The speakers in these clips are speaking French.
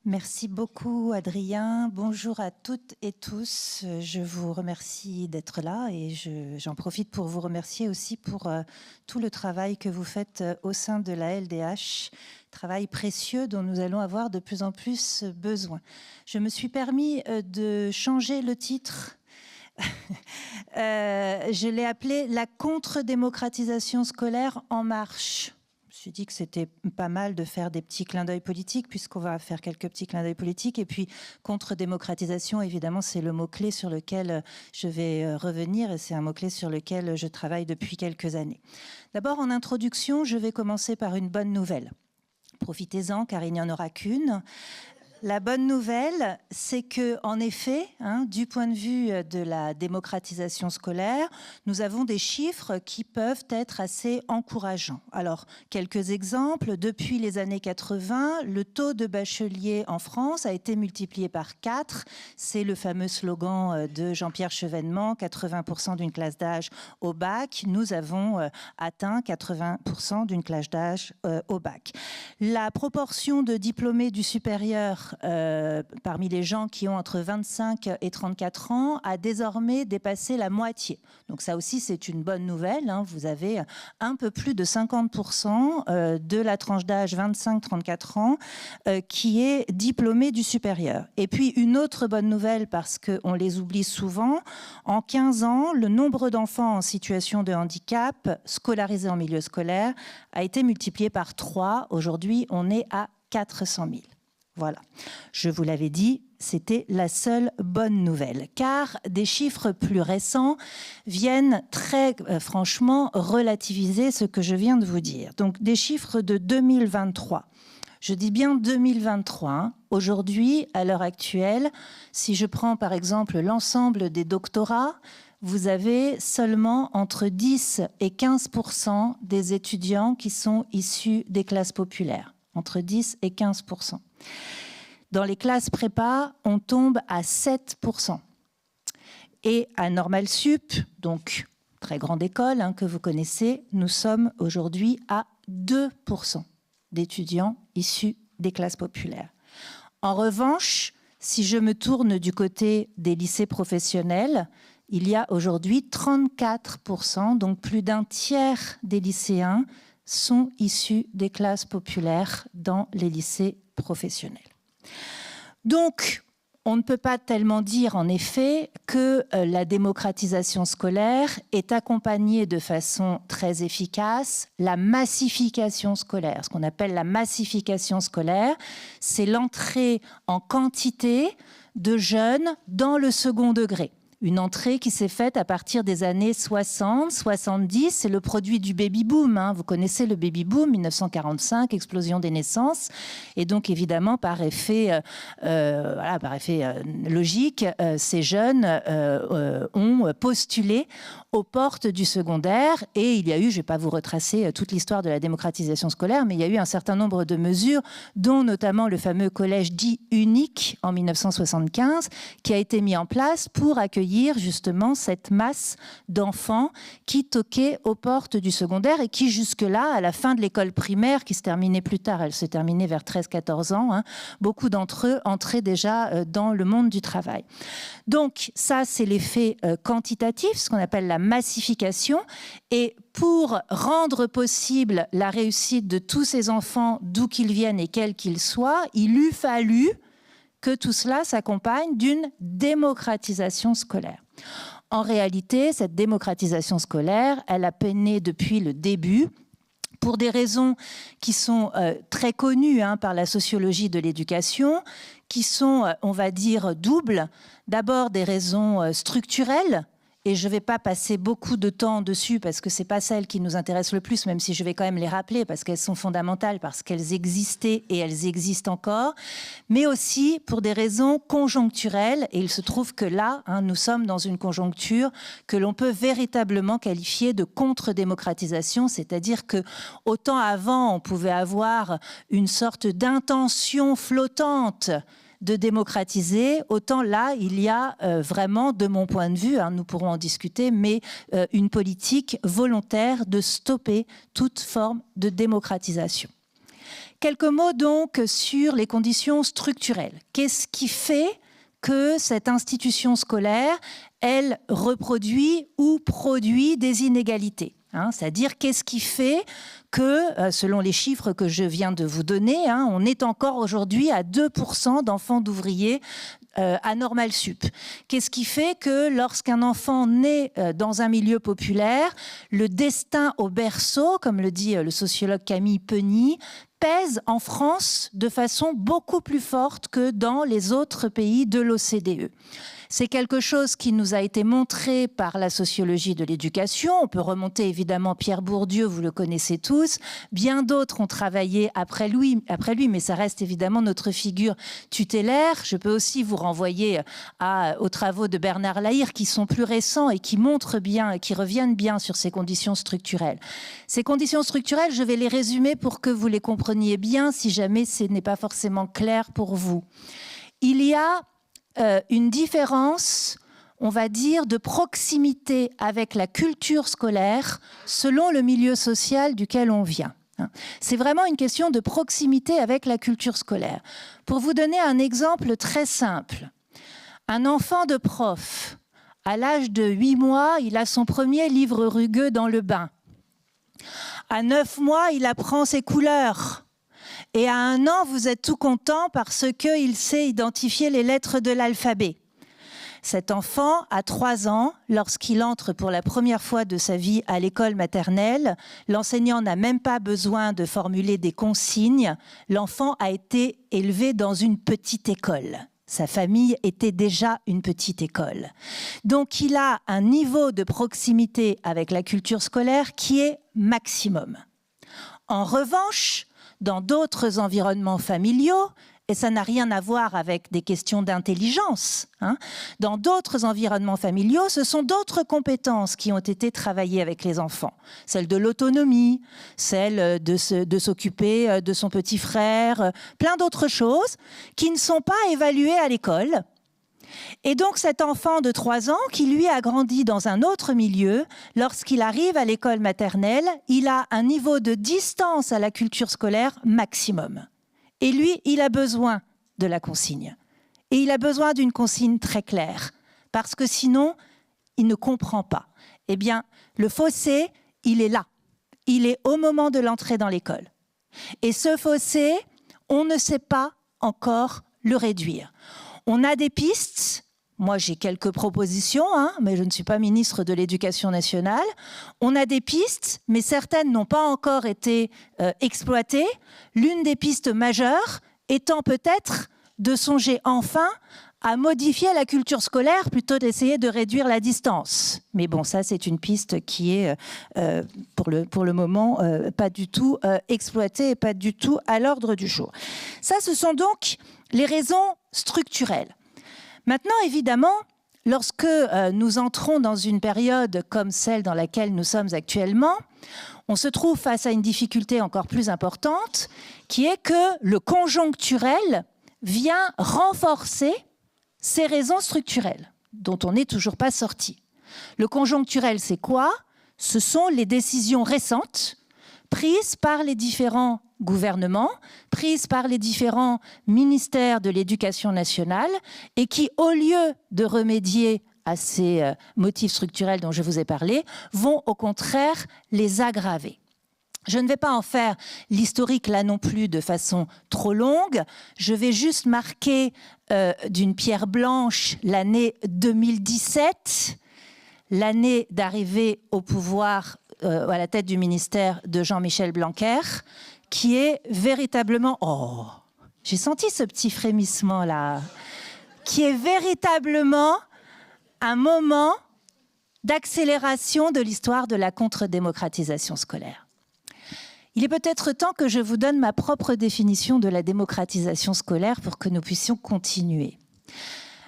Merci beaucoup, Adrien. Bonjour à toutes et tous. Je vous remercie d'être là et j'en profite pour vous remercier aussi pour tout le travail que vous faites au sein de la LDH, travail précieux dont nous allons avoir de plus en plus besoin. Je me suis permis de changer le titre. Je l'ai appelé « La contre-démocratisation scolaire en marche ». Je me suis dit que c'était pas mal de faire des petits clins d'œil politiques, puisqu'on va faire quelques petits clins d'œil politiques. Et puis, contre-démocratisation, évidemment, c'est le mot-clé sur lequel je vais revenir, et c'est un mot-clé sur lequel je travaille depuis quelques années. D'abord, en introduction, je vais commencer par une bonne nouvelle. Profitez-en, car il n'y en aura qu'une. La bonne nouvelle, c'est que, en effet, du point de vue de la démocratisation scolaire, nous avons des chiffres qui peuvent être assez encourageants. Alors, quelques exemples. Depuis les années 80, le taux de bacheliers en France a été multiplié par 4. C'est le fameux slogan de Jean-Pierre Chevènement, 80% d'une classe d'âge au bac. Nous avons atteint 80% d'une classe d'âge au bac. La proportion de diplômés du supérieur parmi les gens qui ont entre 25 et 34 ans a désormais dépassé la moitié. Donc ça aussi, c'est une bonne nouvelle. Vous avez un peu plus de 50% de la tranche d'âge 25-34 ans qui est diplômée du supérieur. Et puis une autre bonne nouvelle, parce qu'on les oublie souvent, en 15 ans, le nombre d'enfants en situation de handicap scolarisés en milieu scolaire a été multiplié par 3. Aujourd'hui, on est à 400 000. Voilà, je vous l'avais dit, c'était la seule bonne nouvelle, car des chiffres plus récents viennent très franchement relativiser ce que je viens de vous dire. Donc des chiffres de 2023. Je dis bien 2023. Aujourd'hui, à l'heure actuelle, si je prends par exemple l'ensemble des doctorats, vous avez seulement entre 10 et 15% des étudiants qui sont issus des classes populaires. Entre 10 et 15%. Dans les classes prépa, on tombe à 7%. Et à Normal Sup, donc très grande école que vous connaissez, nous sommes aujourd'hui à 2% d'étudiants issus des classes populaires. En revanche, si je me tourne du côté des lycées professionnels, il y a aujourd'hui 34%, donc plus d'un tiers des lycéens sont issus des classes populaires dans les lycées professionnels. Donc, on ne peut pas tellement dire en effet que la démocratisation scolaire est accompagnée de façon très efficace la massification scolaire. Ce qu'on appelle la massification scolaire, c'est l'entrée en quantité de jeunes dans le second degré. Une entrée qui s'est faite à partir des années 60, 70, c'est le produit du baby-boom. Vous connaissez le baby-boom, 1945, explosion des naissances. Et donc, évidemment, par effet logique, ces jeunes ont postulé aux portes du secondaire. Et il y a eu, je ne vais pas vous retracer toute l'histoire de la démocratisation scolaire, mais il y a eu un certain nombre de mesures, dont notamment le fameux collège dit unique en 1975, qui a été mis en place pour accueillir justement cette masse d'enfants qui toquaient aux portes du secondaire et qui jusque-là, à la fin de l'école primaire, qui se terminait plus tard, elle se terminait vers 13-14 ans, beaucoup d'entre eux entraient déjà dans le monde du travail. Donc ça, c'est l'effet quantitatif, ce qu'on appelle la massification. Et pour rendre possible la réussite de tous ces enfants, d'où qu'ils viennent et quels qu'ils soient, il eût fallu que tout cela s'accompagne d'une démocratisation scolaire. En réalité, cette démocratisation scolaire, elle a peiné depuis le début, pour des raisons qui sont très connues par la sociologie de l'éducation, qui sont, on va dire, doubles. D'abord, des raisons structurelles. Et je ne vais pas passer beaucoup de temps dessus parce que ce n'est pas celles qui nous intéressent le plus, même si je vais quand même les rappeler parce qu'elles sont fondamentales, parce qu'elles existaient et elles existent encore, mais aussi pour des raisons conjoncturelles. Et il se trouve que là, nous sommes dans une conjoncture que l'on peut véritablement qualifier de contre-démocratisation, c'est-à-dire que autant avant, on pouvait avoir une sorte d'intention flottante de démocratiser, autant là, il y a vraiment, de mon point de vue, nous pourrons en discuter, mais une politique volontaire de stopper toute forme de démocratisation. Quelques mots donc sur les conditions structurelles. Qu'est-ce qui fait que cette institution scolaire, elle reproduit ou produit des inégalités, hein, c'est-à-dire qu'est-ce qui fait que, selon les chiffres que je viens de vous donner, hein, on est encore aujourd'hui à 2% d'enfants d'ouvriers à Normal Sup. Qu'est-ce qui fait que lorsqu'un enfant naît dans un milieu populaire, le destin au berceau, comme le dit le sociologue Camille Penny, pèse en France de façon beaucoup plus forte que dans les autres pays de l'OCDE. C'est quelque chose qui nous a été montré par la sociologie de l'éducation. On peut remonter évidemment Pierre Bourdieu, vous le connaissez tous. Bien d'autres ont travaillé après lui, mais ça reste évidemment notre figure tutélaire. Je peux aussi vous renvoyer aux travaux de Bernard Lahire qui sont plus récents et qui montrent bien, qui reviennent bien sur ces conditions structurelles. Ces conditions structurelles, je vais les résumer pour que vous les compreniez bien si jamais ce n'est pas forcément clair pour vous. Il y a une différence, on va dire, de proximité avec la culture scolaire selon le milieu social duquel on vient. C'est vraiment une question de proximité avec la culture scolaire. Pour vous donner un exemple très simple, un enfant de prof, à l'âge de 8 mois, il a son premier livre rugueux dans le bain. À 9 mois, il apprend ses couleurs. Et à 1 an, vous êtes tout content parce qu'il sait identifier les lettres de l'alphabet. Cet enfant, à 3 ans, lorsqu'il entre pour la première fois de sa vie à l'école maternelle, l'enseignant n'a même pas besoin de formuler des consignes. L'enfant a été élevé dans une petite école. Sa famille était déjà une petite école. Donc, il a un niveau de proximité avec la culture scolaire qui est maximum. En revanche, dans d'autres environnements familiaux, et ça n'a rien à voir avec des questions d'intelligence, hein, dans d'autres environnements familiaux, ce sont d'autres compétences qui ont été travaillées avec les enfants. Celle de l'autonomie, celle de s'occuper de son petit frère, plein d'autres choses qui ne sont pas évaluées à l'école. Et donc cet enfant de 3 ans, qui lui a grandi dans un autre milieu, lorsqu'il arrive à l'école maternelle, il a un niveau de distance à la culture scolaire maximum. Et lui, il a besoin de la consigne. Et il a besoin d'une consigne très claire, parce que sinon, il ne comprend pas. Eh bien, le fossé, il est là. Il est au moment de l'entrée dans l'école. Et ce fossé, on ne sait pas encore le réduire. On a des pistes, moi j'ai quelques propositions, hein, mais je ne suis pas ministre de l'Éducation nationale. On a des pistes, mais certaines n'ont pas encore été exploitées. L'une des pistes majeures étant peut-être de songer enfin à modifier la culture scolaire plutôt d'essayer de réduire la distance. Mais bon, ça c'est une piste qui est pour le moment pas du tout exploitée et pas du tout à l'ordre du jour. Ça, ce sont donc les raisons structurelles. Maintenant, évidemment, lorsque nous entrons dans une période comme celle dans laquelle nous sommes actuellement, on se trouve face à une difficulté encore plus importante, qui est que le conjoncturel vient renforcer ces raisons structurelles, dont on n'est toujours pas sorti. Le conjoncturel, c'est quoi? Ce sont les décisions récentes prises par les différents gouvernements, prises par les différents ministères de l'Éducation nationale et qui, au lieu de remédier à ces motifs structurels dont je vous ai parlé, vont au contraire les aggraver. Je ne vais pas en faire l'historique là non plus de façon trop longue. Je vais juste marquer d'une pierre blanche l'année 2017, l'année d'arrivée au pouvoir à la tête du ministère de Jean-Michel Blanquer, qui est véritablement... Oh, j'ai senti ce petit frémissement là. Qui est véritablement un moment d'accélération de l'histoire de la contre-démocratisation scolaire. Il est peut-être temps que je vous donne ma propre définition de la démocratisation scolaire pour que nous puissions continuer.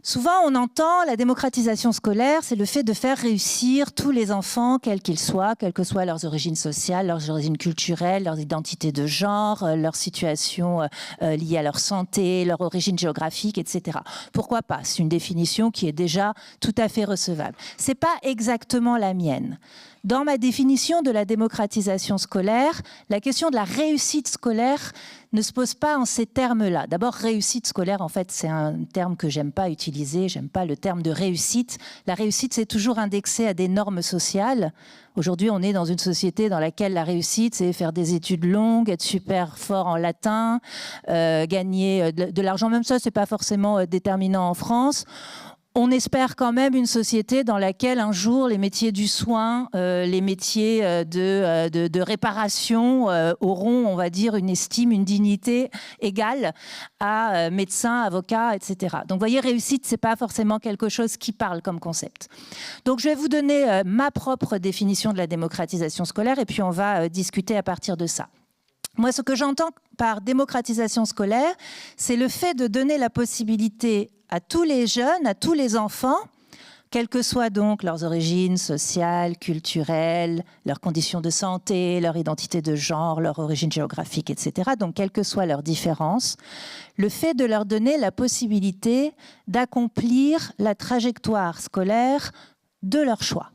Souvent, on entend la démocratisation scolaire, c'est le fait de faire réussir tous les enfants, quels qu'ils soient, quelles que soient leurs origines sociales, leurs origines culturelles, leur identité de genre, leur situation liée à leur santé, leur origine géographique, etc. Pourquoi pas? C'est une définition qui est déjà tout à fait recevable. C'est pas exactement la mienne. dans ma définition de la démocratisation scolaire, la question de la réussite scolaire ne se pose pas en ces termes-là. D'abord, réussite scolaire, en fait, c'est un terme que j'aime pas utiliser. J'aime pas le terme de réussite. La réussite, c'est toujours indexé à des normes sociales. Aujourd'hui, on est dans une société dans laquelle la réussite, c'est faire des études longues, être super fort en latin, gagner de l'argent. Même ça, c'est pas forcément déterminant en France. On espère quand même une société dans laquelle un jour les métiers du soin, les métiers de réparation auront, on va dire, une estime, une dignité égale à médecins, avocats, etc. Donc vous voyez, réussite, c'est pas forcément quelque chose qui parle comme concept. Donc je vais vous donner ma propre définition de la démocratisation scolaire et puis on va discuter à partir de ça. Moi, ce que j'entends par démocratisation scolaire, c'est le fait de donner la possibilité à tous les jeunes, à tous les enfants, quelles que soient donc leurs origines sociales, culturelles, leurs conditions de santé, leur identité de genre, leur origine géographique, etc. Donc, quelles que soient leurs différences, le fait de leur donner la possibilité d'accomplir la trajectoire scolaire de leur choix.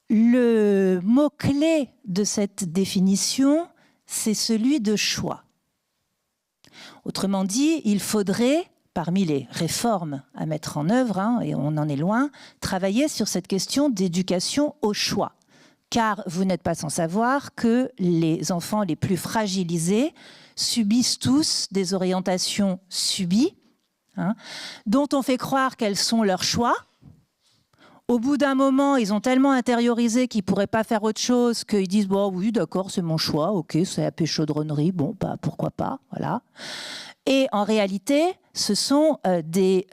Le mot-clé de cette définition, c'est celui de choix. Autrement dit, il faudrait, parmi les réformes à mettre en œuvre, et on en est loin, travailler sur cette question d'éducation au choix. Car vous n'êtes pas sans savoir que les enfants les plus fragilisés subissent tous des orientations subies, dont on fait croire qu'elles sont leurs choix. Au bout d'un moment, ils ont tellement intériorisé qu'ils ne pourraient pas faire autre chose qu'ils disent « bon, oui, d'accord, c'est mon choix, ok, c'est la péchaudronnerie, bon, bah, pourquoi pas, voilà ». Et en réalité, ce sont des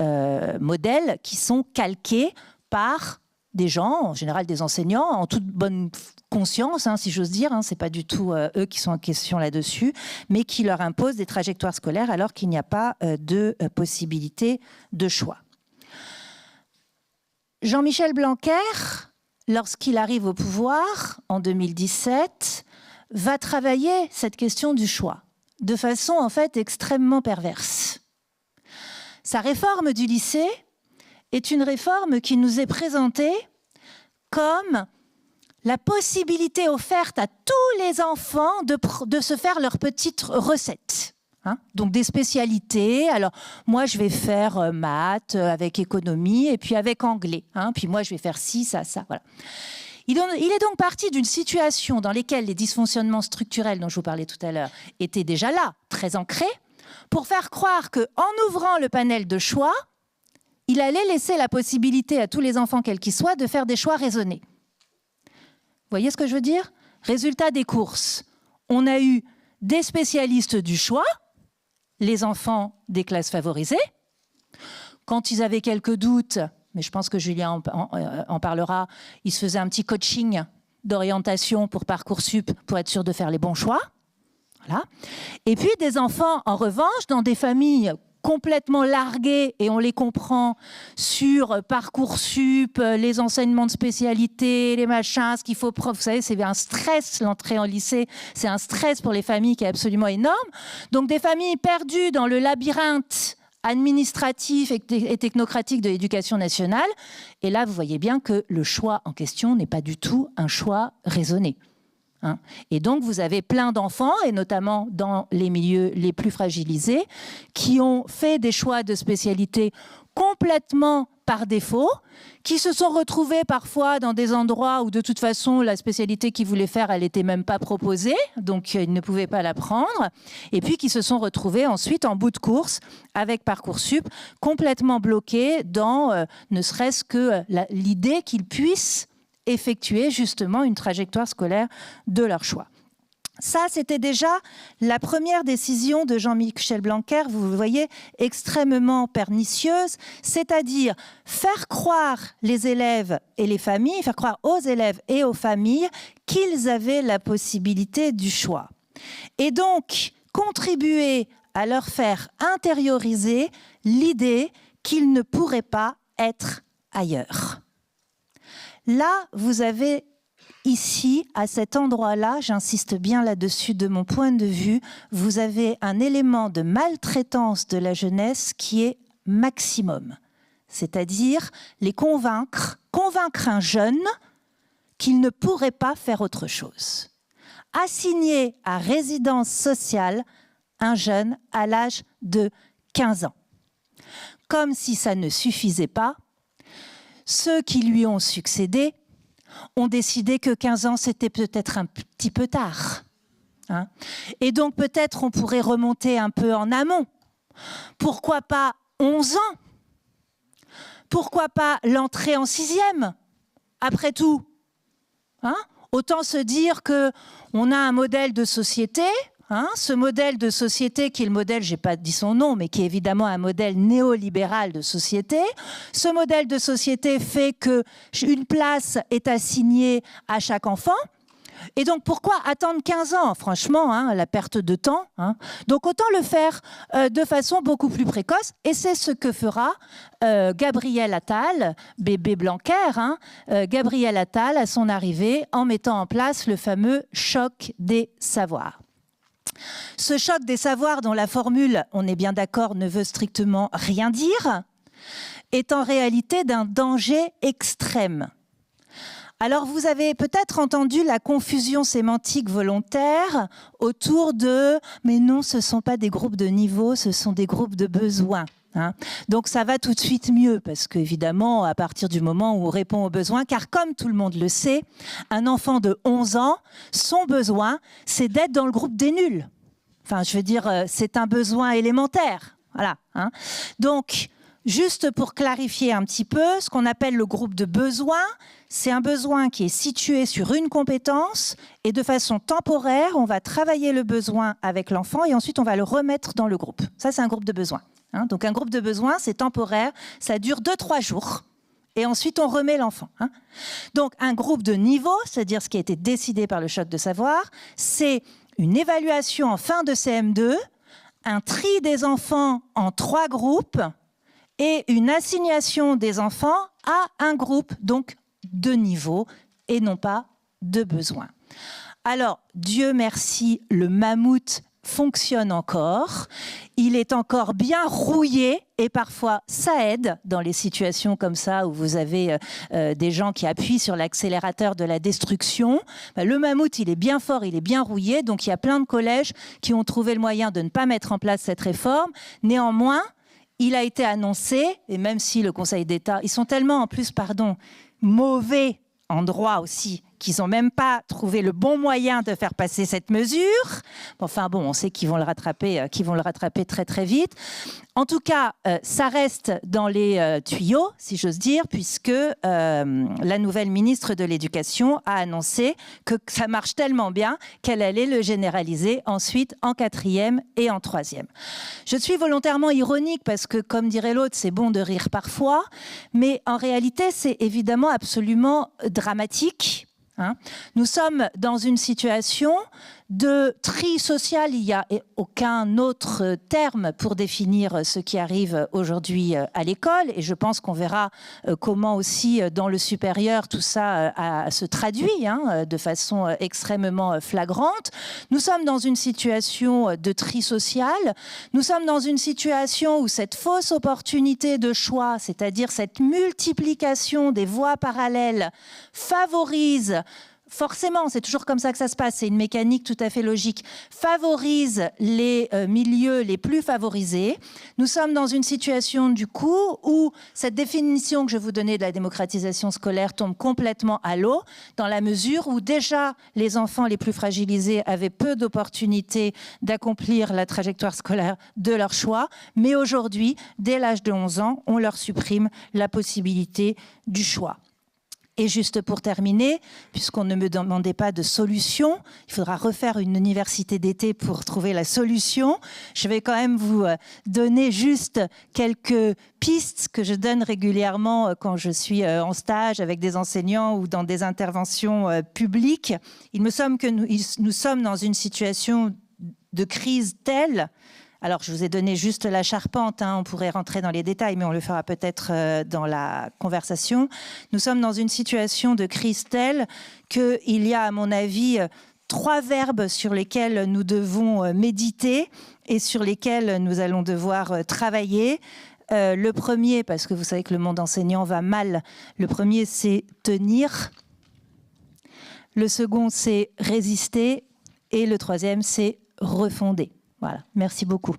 modèles qui sont calqués par des gens, en général des enseignants, en toute bonne conscience, si j'ose dire, ce n'est pas du tout eux qui sont en question là-dessus, mais qui leur imposent des trajectoires scolaires alors qu'il n'y a pas de possibilité de choix. Jean-Michel Blanquer, lorsqu'il arrive au pouvoir en 2017, va travailler cette question du choix de façon en fait extrêmement perverse. Sa réforme du lycée est une réforme qui nous est présentée comme la possibilité offerte à tous les enfants de se faire leur petite recette. Donc des spécialités, alors moi je vais faire maths avec économie et puis avec anglais, puis moi je vais faire ci, ça, voilà. Il est donc parti d'une situation dans laquelle les dysfonctionnements structurels dont je vous parlais tout à l'heure étaient déjà là, très ancrés, pour faire croire qu'en ouvrant le panel de choix, il allait laisser la possibilité à tous les enfants quels qu'ils soient de faire des choix raisonnés. Vous voyez ce que je veux dire? Résultat des courses, on a eu des spécialistes du choix, les enfants des classes favorisées. Quand ils avaient quelques doutes, mais je pense que Julien en parlera, ils se faisaient un petit coaching d'orientation pour Parcoursup pour être sûr de faire les bons choix. Voilà. Et puis des enfants, en revanche, dans des familles complètement largués, et on les comprend, sur Parcoursup, les enseignements de spécialité, les machins, ce qu'il faut... Vous savez, c'est un stress, l'entrée en lycée, c'est un stress pour les familles qui est absolument énorme. Donc des familles perdues dans le labyrinthe administratif et technocratique de l'éducation nationale. Et là, vous voyez bien que le choix en question n'est pas du tout un choix raisonné. Et donc, vous avez plein d'enfants, et notamment dans les milieux les plus fragilisés, qui ont fait des choix de spécialité complètement par défaut, qui se sont retrouvés parfois dans des endroits où de toute façon la spécialité qu'ils voulaient faire, elle n'était même pas proposée, donc ils ne pouvaient pas la prendre, et puis qui se sont retrouvés ensuite en bout de course avec Parcoursup, complètement bloqués dans ne serait-ce que l'idée qu'ils puissent effectuer justement une trajectoire scolaire de leur choix. Ça, c'était déjà la première décision de Jean-Michel Blanquer, vous le voyez, extrêmement pernicieuse, c'est-à-dire faire croire les élèves et les familles, faire croire aux élèves et aux familles qu'ils avaient la possibilité du choix. Et donc, contribuer à leur faire intérioriser l'idée qu'ils ne pourraient pas être ailleurs. Là, vous avez ici, à cet endroit-là, j'insiste bien là-dessus de mon point de vue, vous avez un élément de maltraitance de la jeunesse qui est maximum. C'est-à-dire les convaincre un jeune qu'il ne pourrait pas faire autre chose. Assigner à résidence sociale un jeune à l'âge de 15 ans. Comme si ça ne suffisait pas, ceux qui lui ont succédé ont décidé que 15 ans, c'était peut-être un petit peu tard. Hein. Et donc peut-être on pourrait remonter un peu en amont. Pourquoi pas 11 ans? Pourquoi pas l'entrée en 6e? Après tout, hein, autant se dire qu'on a un modèle de société, hein, ce modèle de société qui est le modèle, je n'ai pas dit son nom, mais qui est évidemment un modèle néolibéral de société. Ce modèle de société fait qu'une place est assignée à chaque enfant. Et donc, pourquoi attendre 15 ans? Franchement, hein, la perte de temps. Hein. Donc, autant le faire de façon beaucoup plus précoce. Et c'est ce que fera Gabriel Attal, bébé Blanquer, hein, Gabriel Attal à son arrivée en mettant en place le fameux choc des savoirs. Ce choc des savoirs dont la formule, on est bien d'accord, ne veut strictement rien dire, est en réalité d'un danger extrême. Alors, vous avez peut-être entendu la confusion sémantique volontaire autour de « mais non, ce ne sont pas des groupes de niveau, ce sont des groupes de besoins ». Hein. Donc, ça va tout de suite mieux parce qu'évidemment, à partir du moment où on répond aux besoins, car comme tout le monde le sait, un enfant de 11 ans, son besoin, c'est d'être dans le groupe des nuls. Enfin, je veux dire, c'est un besoin élémentaire. Voilà. Hein. Donc, juste pour clarifier un petit peu, ce qu'on appelle le groupe de besoins, c'est un besoin qui est situé sur une compétence et de façon temporaire, on va travailler le besoin avec l'enfant et ensuite on va le remettre dans le groupe. Ça, c'est un groupe de besoins. Hein. Donc un groupe de besoins, c'est temporaire, ça dure 2-3 jours et ensuite on remet l'enfant. Hein. Donc un groupe de niveau, c'est-à-dire ce qui a été décidé par le choc de savoir, c'est une évaluation en fin de CM2, un tri des enfants en 3 groupes et une assignation des enfants à un groupe, donc de niveau et non pas de besoin. Alors, Dieu merci, le mammouth fonctionne encore. Il est encore bien rouillé et parfois ça aide dans les situations comme ça où vous avez des gens qui appuient sur l'accélérateur de la destruction. Le mammouth, il est bien fort, il est bien rouillé. Donc, il y a plein de collèges qui ont trouvé le moyen de ne pas mettre en place cette réforme. Néanmoins, il a été annoncé, et même si le Conseil d'État, ils sont tellement en plus, mauvais en droit aussi, qu'ils n'ont même pas trouvé le bon moyen de faire passer cette mesure. Enfin bon, on sait qu'ils vont le rattraper, très très vite. En tout cas, ça reste dans les tuyaux, si j'ose dire, puisque la nouvelle ministre de l'Éducation a annoncé que ça marche tellement bien qu'elle allait le généraliser ensuite en 4e et en 3e. Je suis volontairement ironique parce que, comme dirait l'autre, c'est bon de rire parfois, mais en réalité, c'est évidemment absolument dramatique. Hein. Nous sommes dans une situation de tri social. Il n'y a aucun autre terme pour définir ce qui arrive aujourd'hui à l'école. Et je pense qu'on verra comment aussi dans le supérieur tout ça se traduit de façon extrêmement flagrante. Nous sommes dans une situation de tri social. Nous sommes dans une situation où cette fausse opportunité de choix, c'est-à-dire cette multiplication des voies parallèles, favorise forcément, c'est toujours comme ça que ça se passe, c'est une mécanique tout à fait logique, favorise les milieux les plus favorisés. Nous sommes dans une situation du coup où cette définition que je vous donnais de la démocratisation scolaire tombe complètement à l'eau, dans la mesure où déjà les enfants les plus fragilisés avaient peu d'opportunités d'accomplir la trajectoire scolaire de leur choix, mais aujourd'hui, dès l'âge de 11 ans, on leur supprime la possibilité du choix. Et juste pour terminer, puisqu'on ne me demandait pas de solution, il faudra refaire une université d'été pour trouver la solution. Je vais quand même vous donner juste quelques pistes que je donne régulièrement quand je suis en stage avec des enseignants ou dans des interventions publiques. Il me semble que nous sommes dans une situation de crise telle. Alors, je vous ai donné juste la charpente, on pourrait rentrer dans les détails, mais on le fera peut-être dans la conversation. Nous sommes dans une situation de crise telle qu'il y a, à mon avis, 3 verbes sur lesquels nous devons méditer et sur lesquels nous allons devoir travailler. Le premier, parce que vous savez que le monde enseignant va mal, le premier, c'est tenir. Le second, c'est résister. Et le troisième, c'est refonder. Voilà, merci beaucoup.